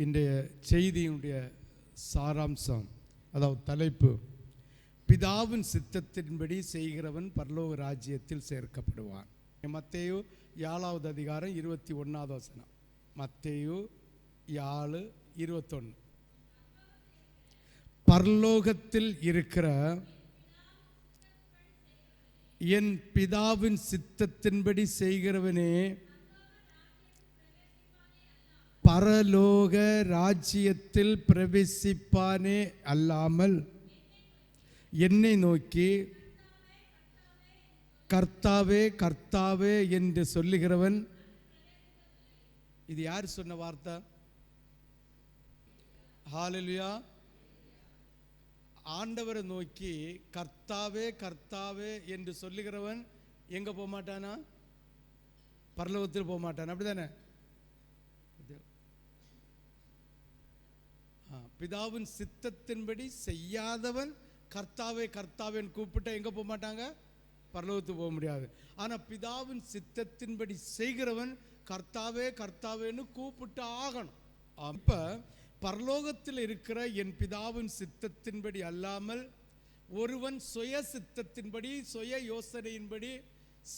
இன்றைய செய்தியினுடைய சாராம்சம், அதாவது தலைப்பு, பிதாவின் சித்தத்தின்படி செய்கிறவன் பரலோக ராஜ்யத்தில் சேர்க்கப்படுவான். மத்தேயு 7வது அதிகாரம் 21வது வசனம். மத்தேயு 7:21. பரலோகத்தில் இருக்கிற என் பிதாவின் சித்தத்தின்படி செய்கிறவனே பரலோக ராஜ்யத்தில் பிரவேசிப்பானே அல்லாமல் என்னை நோக்கி கர்த்தாவே கர்த்தாவே என்று சொல்லுகிறவன். இது யார் சொன்ன வார்த்தை? ஹல்லேலூயா. ஆண்டவரை நோக்கி கர்த்தாவே கர்த்தாவே என்று சொல்லுகிறவன் எங்க போக மாட்டானா? பரலோகத்தில் போக மாட்டான். அப்படிதானே? பிதாவின் சித்தத்தின்படி செய்யாதவன் கர்த்தாவே கர்த்தாவேன்னு கூப்பிட்டா எங்க போக மாட்டாங்க? பரலோகத்துக்கு போக முடியாது. ஆனா பிதாவின் சித்தத்தின்படி செய்கிறவன் கர்த்தாவே கர்த்தாவேன்னு கூப்பிட்டு ஆகணும். அப்ப பரலோகத்தில் இருக்கிற என் பிதாவின் சித்தத்தின்படி அல்லாமல் ஒருவன் சுய சித்தத்தின்படி சுய யோசனையின்படி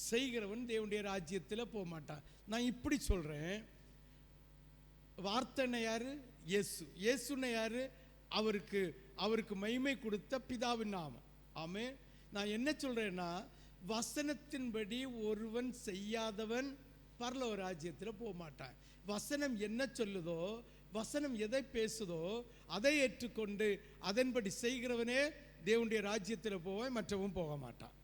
செய்கிறவன் தேவனுடைய ராஜ்யத்தில் போக மாட்டான். நான் இப்படி சொல்றேன். வார்த்தை யாரு? இயேசு. இயேசுன்னு யாரு? அவருக்கு மகிமை கொடுத்த பிதாவின் நாமம். ஆமென். நான் என்ன சொல்றேன்னா, வசனத்தின்படி ஒருவன் செய்யாதவன் பரலோக ராஜ்யத்தில் போக மாட்டான். வசனம் என்ன சொல்லுதோ, வசனம் எதை பேசுதோ அதை ஏற்றுக்கொண்டு அதன்படி செய்கிறவனே தேவனுடைய ராஜ்யத்தில் போவான், மற்றவன் போக மாட்டான்.